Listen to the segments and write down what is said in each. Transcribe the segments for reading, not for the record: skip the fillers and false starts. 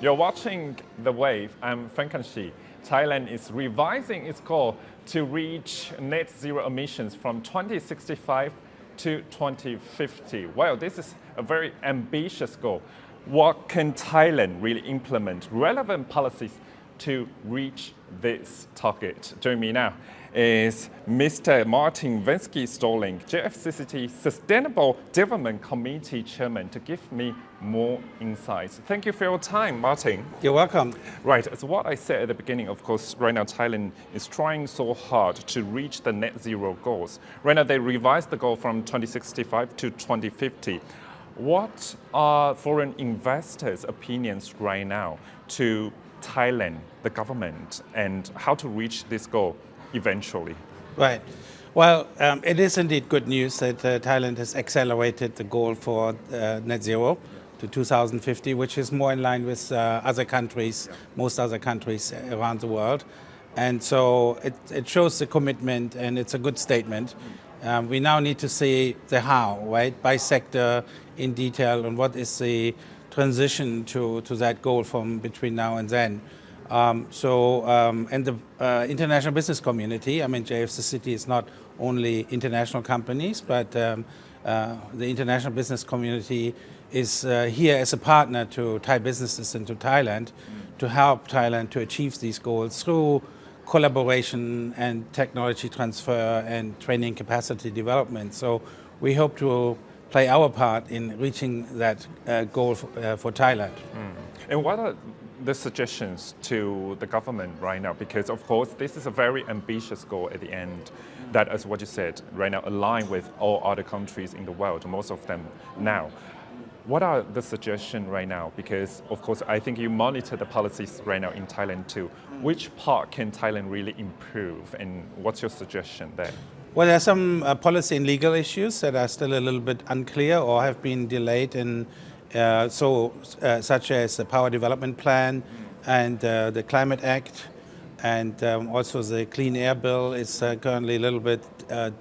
You're watching The Wave. I'm Franc Han Shih. Thailand is revising its goal to reach net zero emissions from 2065 to 2050. Well, this is a very ambitious goal. What can Thailand really implement relevant policies to reach this target? Joining me now is Mr. Martin Vensky-Storling, JFCCT Sustainable Development Committee Chairman, to give me more insights. Thank you for your time, Martin. You're welcome. Right, as what I said at the beginning, of course, right now Thailand is trying so hard to reach the net zero goals. Right now they revised the goal from 2065 to 2050. What are foreign investors' opinions right now to Thailand, the government, and how to reach this goal eventually? Right. Well, it is indeed good news that Thailand has accelerated the goal for net zero to 2050, which is more in line with other countries, most other countries around the world. And so it shows the commitment, and it's a good statement. We now need to see the how, right, by sector in detail, and what is the transition to that goal from between now and then. And the international business community, I mean, JFCCT is not only international companies, but the international business community is here as a partner to Thai businesses and to Thailand to help Thailand to achieve these goals through collaboration and technology transfer and training capacity development. So we hope to play our part in reaching that goal for Thailand. And what are the suggestions to the government right now? Because of course, this is a very ambitious goal at the end that, as what you said, right now align with all other countries in the world, most of them now. What are the suggestions right now? Because of course, I think you monitor the policies right now in Thailand too. Which part can Thailand really improve, and what's your suggestion there? Well, there are some policy and legal issues that are still a little bit unclear or have been delayed, such as the Power Development Plan and the Climate Act, and also the Clean Air Bill is currently a little bit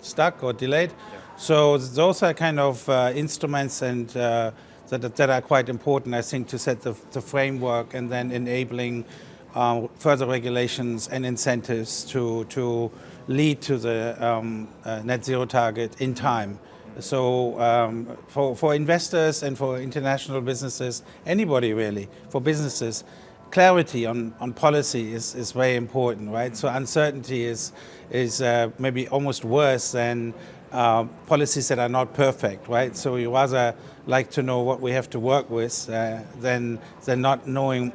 stuck or delayed. Yeah. So those are kind of instruments and that are quite important, I think, to set the framework and then enabling further regulations and incentives to lead to the net zero target in time. So for investors and for international businesses, anybody really, for businesses, clarity on policy is very important, right? So uncertainty is maybe almost worse than policies that are not perfect, right? So we rather like to know what we have to work with than not knowing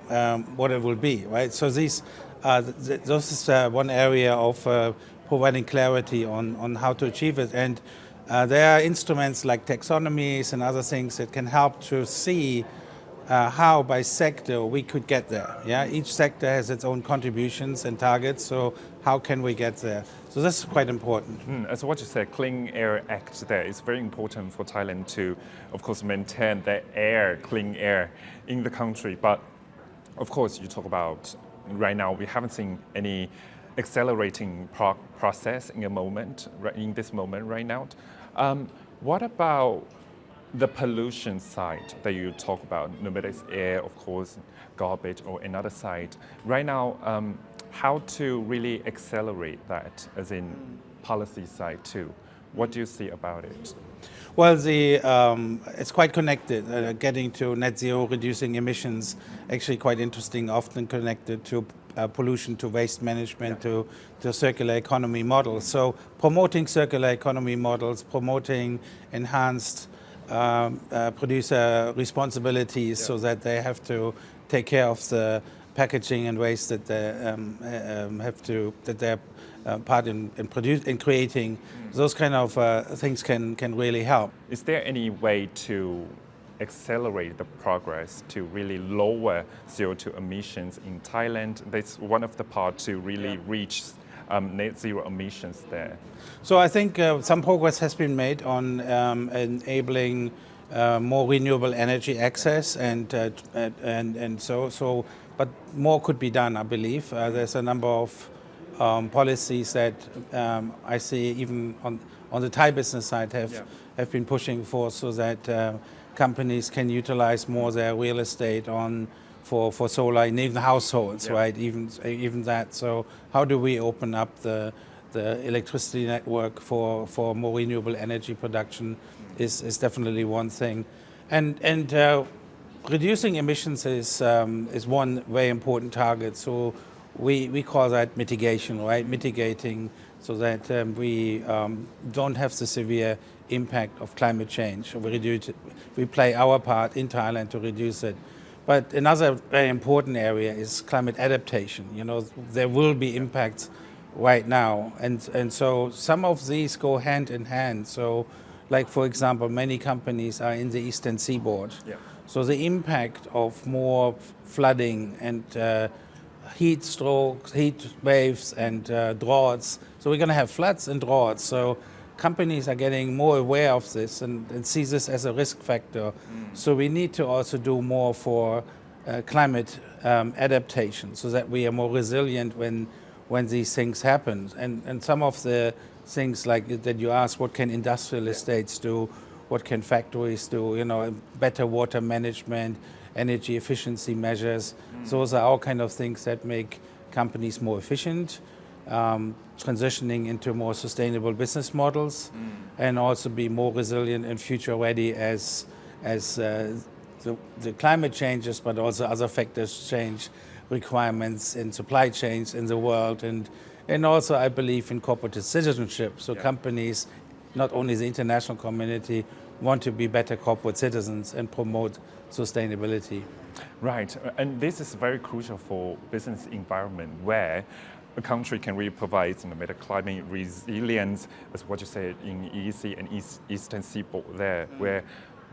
what it will be, right? So this is one area of providing clarity on how to achieve it. And there are instruments like taxonomies and other things that can help to see how by sector we could get there. Yeah, each sector has its own contributions and targets, so how can we get there? So that's quite important. As what you said, Clean Air Act there is very important for Thailand to, of course, maintain the clean air in the country. But of course, you talk about right now, we haven't seen any accelerating process in this moment right now. What about the pollution side that you talk about, no matter it's air, of course, garbage, or another side? Right now, how to really accelerate that, as in policy side too? What do you see about it? Well, it's quite connected. Getting to net zero, reducing emissions, actually quite interesting, often connected to pollution, to waste management, to circular economy models. So promoting circular economy models, promoting enhanced producer responsibilities, so that they have to take care of the packaging and waste that they're part in creating. Those kind of things can really help. Is there any way to accelerate the progress to really lower CO2 emissions in Thailand? That's one of the parts to really reach net zero emissions there. So I think some progress has been made on enabling more renewable energy access, but more could be done, I believe. There's a number of policies that I see even on the Thai business side have been pushing for, so that companies can utilize more their real estate on for solar in even households, right? Even that. So how do we open up the electricity network for more renewable energy production is definitely one thing, and reducing emissions is one very important target. So we call that mitigation, right? Mitigating so that we don't have the severe impact of climate change. We play our part in Thailand to reduce it. But another very important area is climate adaptation. You know, there will be impacts right now, and so some of these go hand in hand. So, like for example, many companies are in the eastern seaboard. Yeah. So the impact of more flooding and heat strokes, heat waves, and droughts. So we're going to have floods and droughts. So companies are getting more aware of this and see this as a risk factor. So we need to also do more for climate adaptation so that we are more resilient when these things happen. And some of the things like that you asked, what can industrial estates do? What can factories do? You know, better water management, energy efficiency measures. Those are all kind of things that make companies more efficient, transitioning into more sustainable business models, and also be more resilient and future ready as the climate changes, but also other factors change requirements in supply chains in the world, and also I believe in corporate citizenship. So companies, not only the international community, want to be better corporate citizens and promote sustainability. Right, and this is very crucial for business environment where a country can really provide better climate resilience, as what you said in EEC and Eastern Seaboard there, where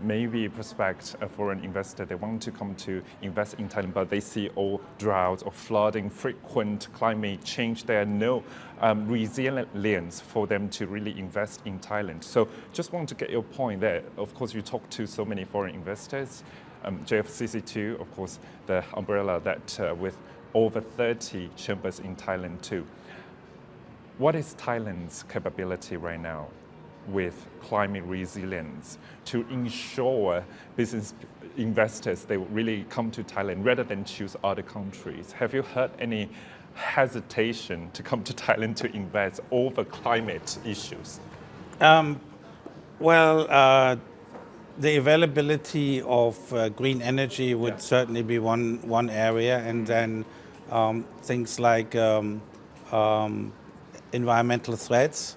maybe prospect a foreign investor, they want to come to invest in Thailand, but they see all droughts or flooding, frequent climate change. There are no resilience for them to really invest in Thailand. So just want to get your point there. Of course, you talk to so many foreign investors. JFCC2, of course, the umbrella that with over 30 chambers in Thailand too. What is Thailand's capability right now with climate resilience to ensure business investors, they really come to Thailand rather than choose other countries? Have you heard any hesitation to come to Thailand to invest over climate issues? The availability of green energy would certainly be one area, and then things like environmental threats.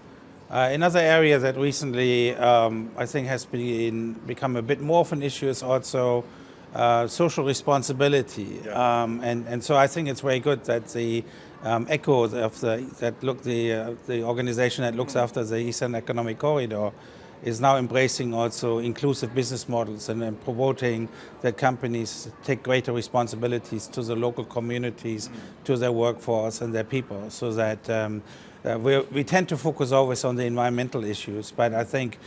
Another area that recently I think has become a bit more of an issue is also social responsibility, and so I think it's very good that the ECHO the organization that looks after the Eastern Economic Corridor is now embracing also inclusive business models and promoting that companies take greater responsibilities to the local communities, to their workforce and their people, so that we tend to focus always on the environmental issues, but I think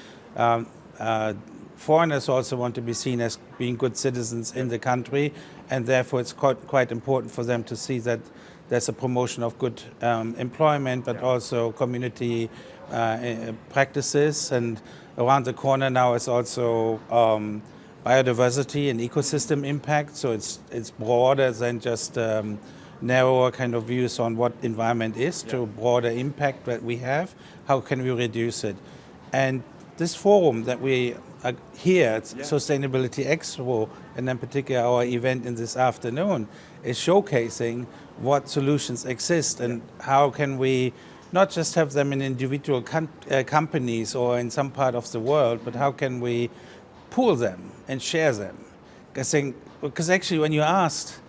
foreigners also want to be seen as being good citizens in the country, and therefore it's quite important for them to see that there's a promotion of good employment, but also community practices. And around the corner now is also biodiversity and ecosystem impact, so it's broader than just narrower kind of views on what environment is to broader impact that we have. How can we reduce it? And this forum that we are here at Sustainability Expo, and in particular our event in this afternoon, is showcasing what solutions exist and how can we not just have them in individual companies or in some part of the world, but how can we pool them and share them? Because actually when you asked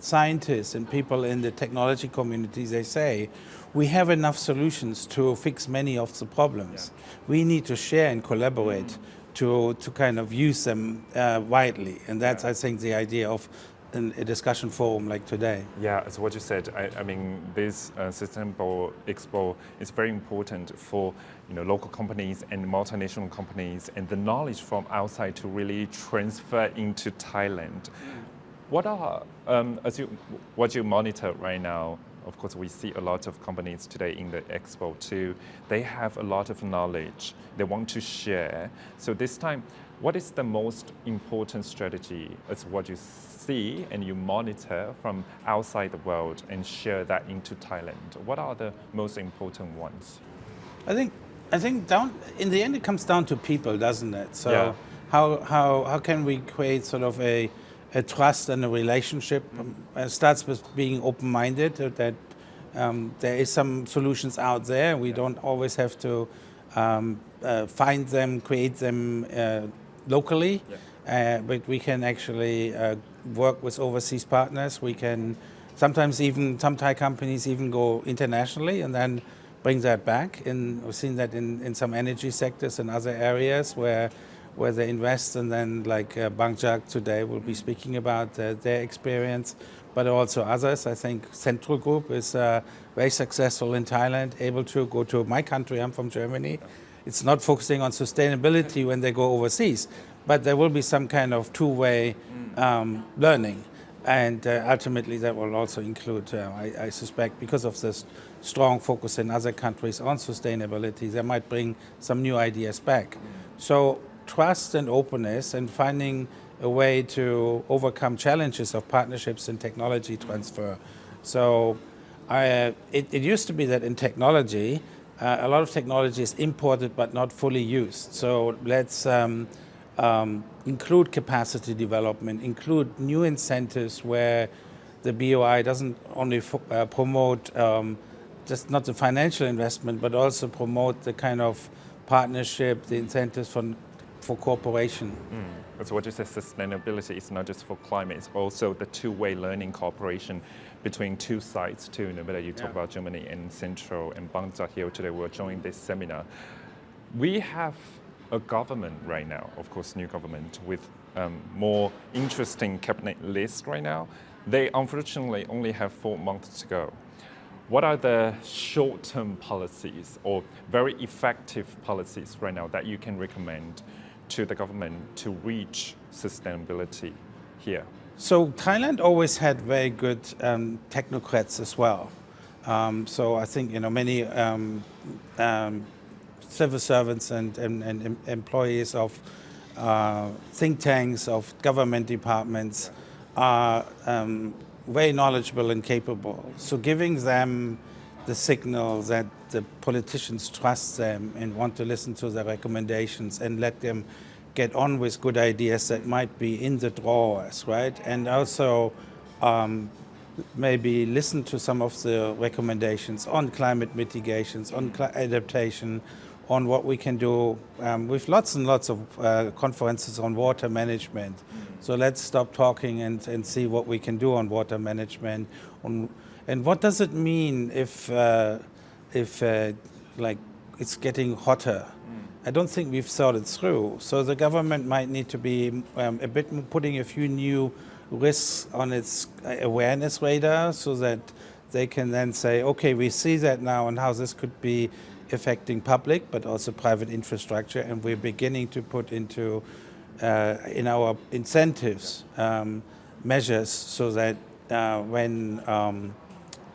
scientists and people in the technology communities, they say, we have enough solutions to fix many of the problems. We need to share and collaborate to kind of use them widely. And that's, I think, the idea of a discussion forum like today. Yeah, as what you said, I mean, this Sustainable Expo is very important for local companies and multinational companies, and the knowledge from outside to really transfer into Thailand. What are, what you monitor right now, Of course, we see a lot of companies today in the expo too. They have a lot of knowledge they want to share. So this time, what is the most important strategy as what you see and you monitor from outside the world and share that into Thailand? What are the most important ones? I think in the end it comes down to people, doesn't it? So Yeah. how can we create sort of a trust and a relationship? It starts with being open-minded, that there is some solutions out there. We don't always have to find them, create them locally, but we can actually work with overseas partners. We can sometimes even, some Thai companies even go internationally and then bring that back. And we've seen that in some energy sectors and other areas where they invest, and then like Bangjak today will be speaking about their experience, but also others. I think Central Group is very successful in Thailand, able to go to my country. I'm from Germany. It's not focusing on sustainability when they go overseas, but there will be some kind of two-way learning. And ultimately that will also include, I suspect, because of this strong focus in other countries on sustainability, they might bring some new ideas back. So trust and openness and finding a way to overcome challenges of partnerships and technology transfer. So it used to be that in technology, a lot of technology is imported but not fully used. So let's include capacity development, include new incentives where the BOI doesn't only promote just not the financial investment, but also promote the kind of partnership, the incentives for cooperation. That's what you said, sustainability is not just for climate, it's also the two-way learning cooperation between two sides too. No matter you talk about Germany and Central and Bangsa here today, we're joining this seminar. We have a government right now, of course, new government with more interesting cabinet list right now. They unfortunately only have 4 months to go. What are the short-term policies or very effective policies right now that you can recommend to the government to reach sustainability here? So Thailand always had very good technocrats as well. So I think many civil servants and employees of think tanks, of government departments are very knowledgeable and capable. So giving them the signal that the politicians trust them and want to listen to their recommendations and let them get on with good ideas that might be in the drawers, right? And also maybe listen to some of the recommendations on climate mitigations, on adaptation, on what we can do. With lots and lots of conferences on water management. So let's stop talking and see what we can do on water management. And what does it mean if like it's getting hotter? I don't think we've thought it through. So the government might need to be a bit more putting a few new risks on its awareness radar so that they can then say, okay, we see that now and how this could be affecting public but also private infrastructure, and we're beginning to put into in our incentives measures so that when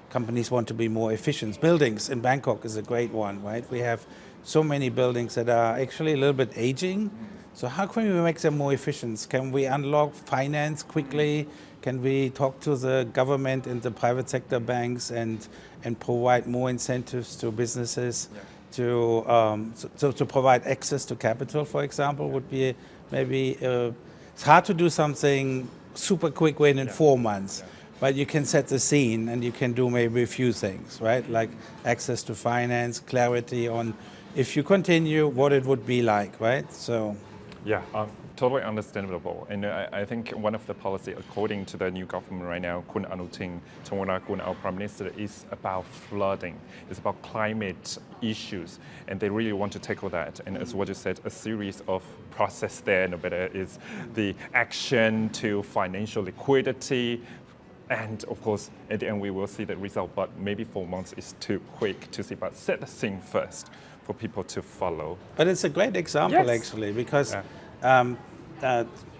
companies want to be more efficient. Buildings in Bangkok is a great one, right? We have so many buildings that are actually a little bit aging. So how can we make them more efficient? Can we unlock finance quickly? Can we talk to the government and the private sector banks and provide more incentives to businesses to provide access to capital, for example, would be maybe, it's hard to do something super quick win in 4 months, but you can set the scene and you can do maybe a few things, right? Like access to finance, clarity on if you continue what it would be like, right? So. Yeah, totally understandable. And I think one of the policy, according to the new government right now, Kun Anutin Chawanakun, our Prime Minister, is about flooding. It's about climate issues. And they really want to tackle that. And as what you said, a series of process there, no better is the action to financial liquidity. And of course, at the end, we will see the result. But maybe 4 months is too quick to see. But set the scene first for people to follow. But it's a great example, actually, because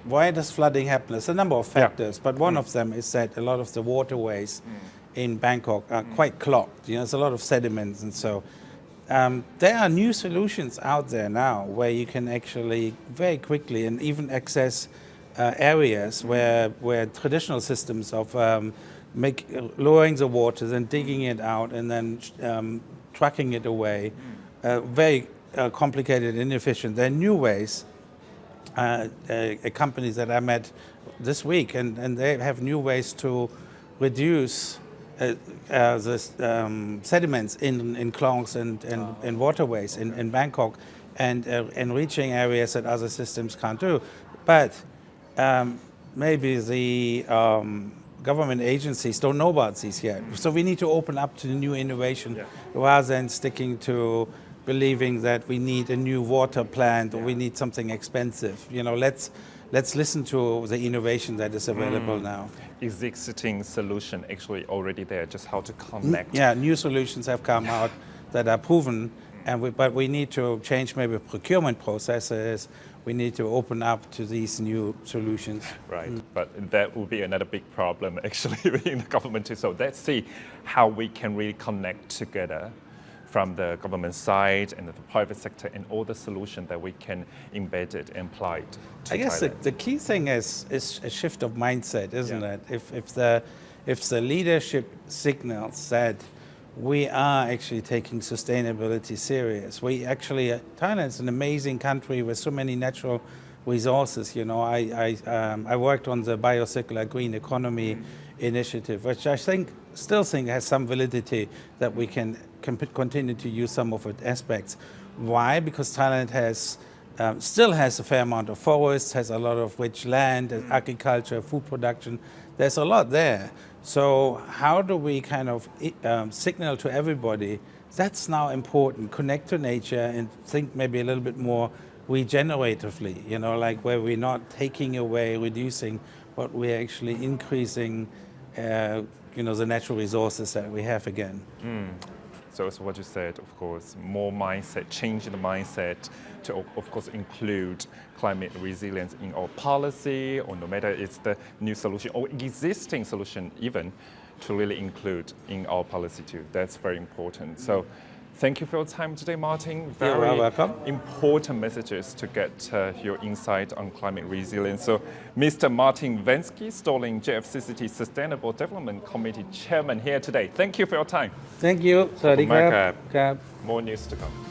why does flooding happen? There's a number of factors, but one of them is that a lot of the waterways in Bangkok are quite clogged. There's a lot of sediments, and so there are new solutions out there now where you can actually very quickly and even access areas where traditional systems of lowering the waters and digging it out and then trucking it away, very complicated and inefficient. There are new ways. Companies that I met this week, and they have new ways to reduce the sediments in clogs and waterways in Bangkok, and reaching areas that other systems can't do. But maybe the government agencies don't know about these yet. So we need to open up to new innovation rather than sticking to believing that we need a new water plant or we need something expensive. Let's listen to the innovation that is available now. Existing solution actually already there, just how to connect. Yeah, new solutions have come out that are proven, but we need to change maybe procurement processes. We need to open up to these new solutions. Right, but that will be another big problem actually in the government too. So let's see how we can really connect together from the government side and the private sector and all the solutions that we can embed it and apply it to I guess Thailand. the key thing is a shift of mindset, isn't it? If the leadership signals that we are actually taking sustainability serious, Thailand is an amazing country with so many natural resources. I worked on the Biocircular Green Economy initiative, which I still think has some validity, that we can continue to use some of its aspects. Why? Because Thailand still has a fair amount of forests, has a lot of rich land, agriculture, food production. There's a lot there. So how do we kind of signal to everybody that's now important, connect to nature and think maybe a little bit more regeneratively, like where we're not taking away, reducing, but we're actually increasing the natural resources that we have again. So it's what you said, of course, more mindset, changing the mindset to, of course, include climate resilience in our policy, or no matter it's the new solution or existing solution even, to really include in our policy too. That's very important. So thank you for your time today, Martin. You're welcome. Important messages to get your insight on climate resilience. So Mr. Martin Vensky, Stalling JFCCT Sustainable Development Committee Chairman here today. Thank you for your time. Thank you. สวัสดีครับ More news to come.